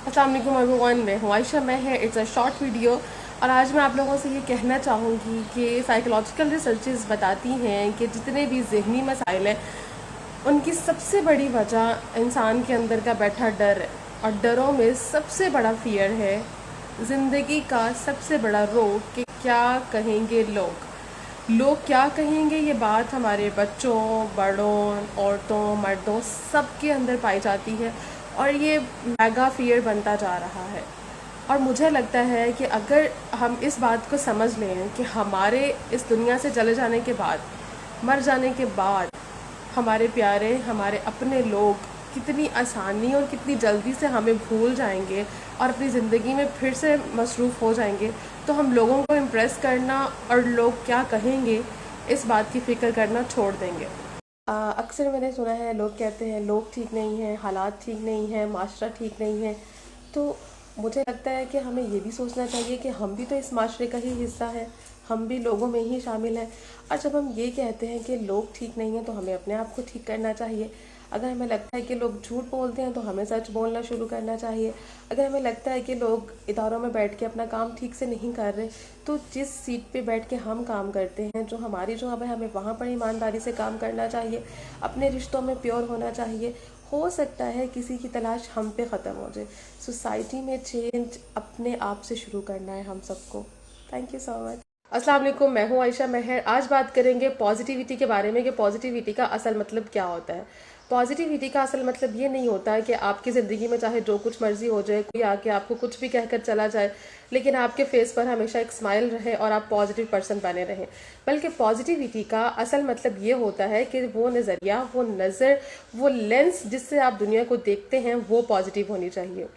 अस्सलाम वालेकुम एवरीवन, मैं हूँ आयशा। मैं है इट्स अ शॉर्ट वीडियो और आज मैं आप लोगों से ये कहना चाहूँगी कि साइकोलॉजिकल रिसर्चेस बताती हैं कि जितने भी ज़हनी मसाइल हैं उनकी सबसे बड़ी वजह इंसान के अंदर का बैठा डर है। और डरों में सबसे बड़ा फियर है ज़िंदगी का सबसे बड़ा रोग कि क्या कहेंगे लोग। लोग क्या कहेंगे, ये बात हमारे बच्चों, बड़ों, औरतों, मर्दों सबके अंदर पाई जाती है और ये मेगा फियर बनता जा रहा है। और मुझे लगता है कि अगर हम इस बात को समझ लें कि हमारे इस दुनिया से चले जाने के बाद, मर जाने के बाद, हमारे प्यारे, हमारे अपने लोग कितनी आसानी और कितनी जल्दी से हमें भूल जाएंगे और अपनी ज़िंदगी में फिर से मसरूफ़ हो जाएंगे, तो हम लोगों को इम्प्रेस करना और लोग क्या कहेंगे इस बात की फ़िक्र करना छोड़ देंगे। अक्सर मैंने सुना है लोग कहते हैं लोग ठीक नहीं हैं, हालात ठीक नहीं हैं, माशरा ठीक नहीं है। तो मुझे लगता है कि हमें ये भी सोचना चाहिए कि हम भी तो इस माशरे का ही हिस्सा है, हम भी लोगों में ही शामिल हैं। और जब हम ये कहते हैं कि लोग ठीक नहीं हैं तो हमें अपने आप को ठीक करना चाहिए। अगर हमें लगता है कि लोग झूठ बोलते हैं तो हमें सच बोलना शुरू करना चाहिए। अगर हमें लगता है कि लोग इदारों में बैठ के अपना काम ठीक से नहीं कर रहे, तो जिस सीट पे बैठ के हम काम करते हैं, जो हमारी जॉब है, हमें वहाँ पर ईमानदारी से काम करना चाहिए। अपने रिश्तों में प्योर होना चाहिए। हो सकता है किसी की तलाश हम पे ख़त्म हो जाए। सोसाइटी में चेंज अपने आप से शुरू करना है हम सबको। Thank you so much. अस्सलाम वालेकुम, मैं हूँ आयशा मेहर। आज बात करेंगे पॉजिटिविटी के बारे में कि पॉजिटिविटी का असल मतलब क्या होता है। पॉजिटिविटी का असल मतलब ये नहीं होता है कि आपकी ज़िंदगी में चाहे जो कुछ मर्जी हो जाए, कोई आके आपको कुछ भी कहकर चला जाए, लेकिन आपके फेस पर हमेशा एक स्माइल रहे और आप पॉजिटिव पर्सन बने रहें। बल्कि पॉजिटिविटी का असल मतलब ये होता है कि वो नज़रिया, वो नज़र, वो लेंस जिससे आप दुनिया को देखते हैं वो पॉजिटिव होनी चाहिए।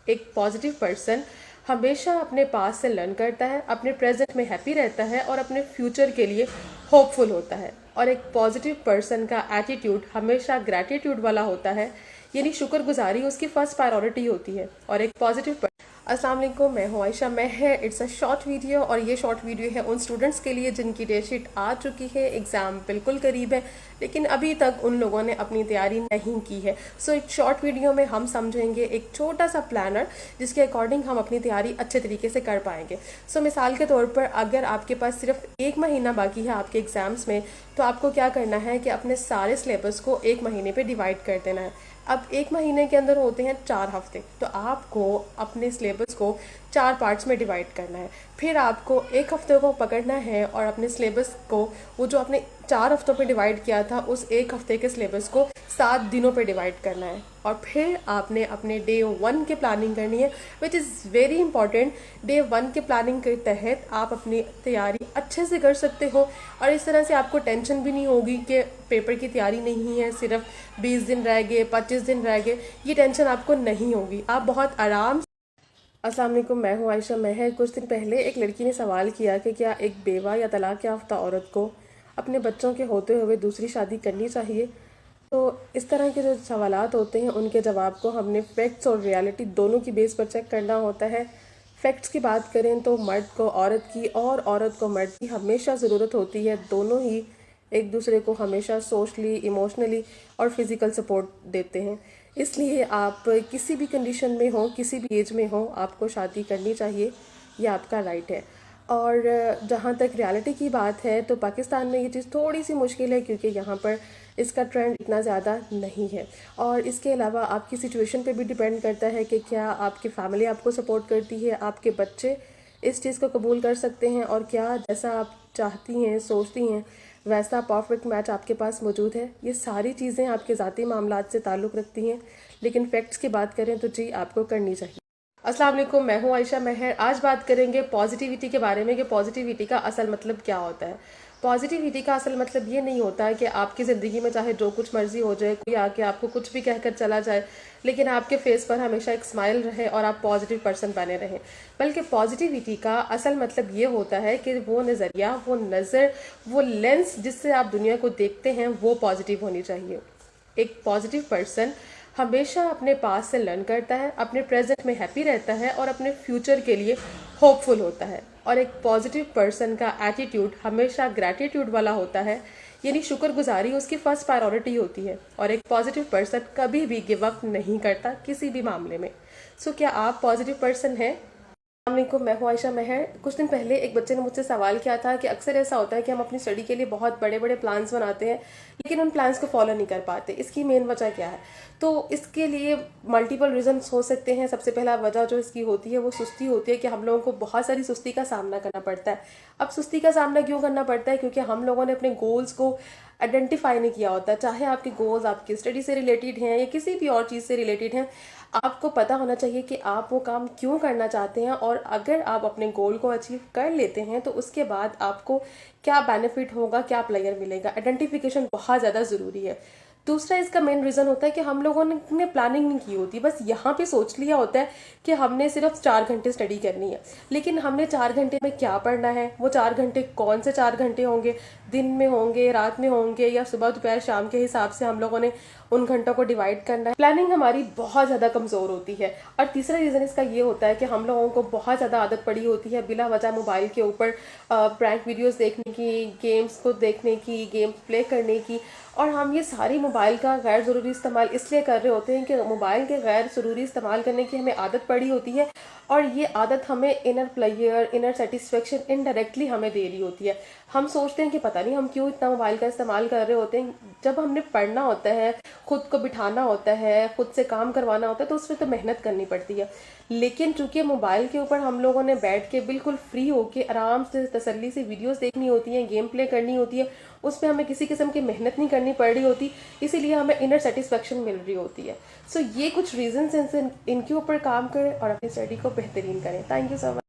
एक पॉजिटिव पर्सन हमेशा अपने पास से लर्न करता है, अपने प्रेजेंट में हैप्पी रहता है और अपने फ्यूचर के लिए होपफुल होता है। और एक पॉजिटिव पर्सन का एटीट्यूड हमेशा ग्रैटिट्यूड वाला होता है, यानी शुक्रगुजारी उसकी फर्स्ट प्रायोरिटी होती है। और एक पॉजिटिव अस्सलाम वालेकुम, मैं हूँ आयशा। मैं है इट्स अ शॉर्ट वीडियो और ये शॉर्ट वीडियो है उन स्टूडेंट्स के लिए जिनकी डेट शीट आ चुकी है, एग्ज़ाम बिल्कुल करीब है, लेकिन अभी तक उन लोगों ने अपनी तैयारी नहीं की है। सो एक शॉर्ट वीडियो में हम समझेंगे एक छोटा सा प्लानर जिसके अकॉर्डिंग हम अपनी तैयारी अच्छे तरीके से कर पाएंगे। सो मिसाल के तौर पर अगर आपके पास सिर्फ एक महीना बाकी है आपके एग्ज़ाम्स में, तो आपको क्या करना है कि अपने सारे सिलेबस को एक महीने पे डिवाइड कर देना है। अब एक महीने के अंदर होते हैं 4 हफ्ते, तो आपको अपने सिलेबस को 4 पार्ट्स में डिवाइड करना है। फिर आपको एक हफ्ते को पकड़ना है और अपने सिलेबस को, वो जो आपने 4 हफ्तों पे डिवाइड किया था, उस एक हफ्ते के सिलेबस को 7 दिनों पे डिवाइड करना है। और फिर आपने अपने डे 1 की प्लानिंग करनी है, which is very important. Day 1 के प्लानिंग के तहत आप अपनी तैयारी अच्छे से कर सकते हो और इस तरह से आपको टेंशन भी नहीं होगी कि पेपर की तैयारी नहीं है, सिर्फ 20 दिन रह गए, 25 दिन रह गए। ये टेंशन आपको नहीं होगी, आप बहुत आराम। अस्सलाम वालेकुम, मैं हूँ आयशा मेहर। कुछ दिन पहले एक लड़की ने सवाल किया कि क्या एक बेवा या तलाक याफ्ता औरत को अपने बच्चों के होते हुए दूसरी शादी करनी चाहिए। तो इस तरह के जो सवालात होते हैं उनके जवाब को हमने फैक्ट्स और रियलिटी दोनों की बेस पर चेक करना होता है। फैक्ट्स की बात करें तो मर्द को औरत की और औरत को मर्द की हमेशा ज़रूरत होती है। दोनों ही एक दूसरे को हमेशा सोशली, इमोशनली और फिज़िकल सपोर्ट देते हैं। इसलिए आप किसी भी कंडीशन में हो, किसी भी एज में हो, आपको शादी करनी चाहिए, ये आपका राइट है। और जहाँ तक रियलिटी की बात है तो पाकिस्तान में ये चीज़ थोड़ी सी मुश्किल है क्योंकि यहाँ पर इसका ट्रेंड इतना ज़्यादा नहीं है। और इसके अलावा आपकी सिचुएशन पे भी डिपेंड करता है कि क्या आपकी फैमिली आपको सपोर्ट करती है, आपके बच्चे इस चीज़ को कबूल कर सकते हैं और क्या जैसा आप चाहती हैं, सोचती हैं, वैसा परफेक्ट मैच आपके पास मौजूद है। ये सारी चीज़ें आपके ज़ाती मामलात से ताल्लुक़ रखती हैं, लेकिन फैक्ट्स की बात करें तो जी आपको करनी चाहिए। अस्सलाम वालेकुम, मैं हूँ आयशा मेहर। आज बात करेंगे पॉजिटिविटी के बारे में कि पॉजिटिविटी का असल मतलब क्या होता है। पॉजिटिविटी का असल मतलब ये नहीं होता है कि आपकी ज़िंदगी में चाहे जो कुछ मर्जी हो जाए, कोई आके आपको कुछ भी कहकर चला जाए, लेकिन आपके फेस पर हमेशा एक स्माइल रहे और आप पॉजिटिव पर्सन बने रहें। बल्कि पॉजिटिविटी का असल मतलब ये होता है कि वो नज़रिया, वो नज़र, वो लेंस जिससे आप दुनिया को देखते हैं वो पॉजिटिव होनी चाहिए। एक पॉजिटिव पर्सन हमेशा अपने पास से लर्न करता है, अपने प्रेजेंट में हैप्पी रहता है और अपने फ्यूचर के लिए होपफुल होता है। और एक पॉजिटिव पर्सन का एटीट्यूड हमेशा ग्रैटिट्यूड वाला होता है, यानी शुक्रगुजारी उसकी फर्स्ट प्रायोरिटी होती है। और एक पॉजिटिव पर्सन कभी भी गिव अप नहीं करता किसी भी मामले में। सो क्या आप पॉजिटिव पर्सन हैं? अस्सलामुअलैकुम, मैं हूँ आयशा महर। कुछ दिन पहले एक बच्चे ने मुझसे सवाल किया था कि अक्सर ऐसा होता है कि हम अपनी स्टडी के लिए बहुत बड़े बड़े प्लान्स बनाते हैं लेकिन उन प्लान्स को फॉलो नहीं कर पाते। इसकी मेन वजह क्या है? तो इसके लिए मल्टीपल रीजंस हो सकते हैं। सबसे पहला वजह जो इसकी होती है वो सुस्ती होती है कि हम लोगों को बहुत सारी सुस्ती का सामना करना पड़ता है। अब सुस्ती का सामना क्यों करना पड़ता है? क्योंकि हम लोगों ने अपने गोल्स को आइडेंटिफाई नहीं किया होता। चाहे आपके गोल्स आपकी स्टडी से रिलेटेड हैं या किसी भी और चीज़ से रिलेटेड हैं, आपको पता होना चाहिए कि आप वो काम क्यों करना चाहते हैं, और अगर आप अपने गोल को अचीव कर लेते हैं तो उसके बाद आपको क्या बेनिफिट होगा, क्या प्लेयर मिलेगा। आइडेंटिफिकेशन बहुत ज़्यादा ज़रूरी है। दूसरा इसका मेन रीज़न होता है कि हम लोगों ने प्लानिंग नहीं की होती। बस यहाँ पे सोच लिया होता है कि हमने सिर्फ 4 घंटे स्टडी करनी है, लेकिन हमने 4 घंटे में क्या पढ़ना है, वो 4 घंटे कौन से 4 घंटे होंगे, दिन में होंगे, रात में होंगे, या सुबह दोपहर शाम के हिसाब से हम लोगों ने उन घंटों को डिवाइड करना है। प्लानिंग हमारी बहुत ज़्यादा कमज़ोर होती है। और तीसरा रीज़न इसका ये होता है कि हम लोगों को बहुत ज़्यादा आदत पड़ी होती है बिला वजह मोबाइल के ऊपर प्रैंक वीडियोस देखने की, गेम्स को देखने की, गेम प्ले करने की। और हम ये सारी मोबाइल का गैर ज़रूरी इस्तेमाल इसलिए कर रहे होते हैं कि मोबाइल के गैर ज़रूरी इस्तेमाल करने की हमें आदत पड़ी होती है, और ये आदत हमें inner player, inner satisfaction indirectly हमें दे रही होती है। हम सोचते हैं कि पता नहीं हम क्यों इतना मोबाइल का इस्तेमाल कर रहे होते हैं। जब हमने पढ़ना होता है, खुद को बिठाना होता है, खुद से काम करवाना होता है, तो उसमें तो मेहनत करनी पड़ती है। लेकिन चूंकि मोबाइल के ऊपर हम लोगों ने बैठ के बिल्कुल फ्री होके आराम से तसल्ली से वीडियोस देखनी होती हैं, गेम प्ले करनी होती है, उसमें हमें किसी किस्म की मेहनत नहीं करनी पड़ रही होती, इसीलिए हमें इनर सेटिस्फेक्शन मिल रही होती है। सो ये कुछ रीजंस हैं, इनके ऊपर काम करें और अपनी स्टडी को बेहतरीन करें। Thank you so much.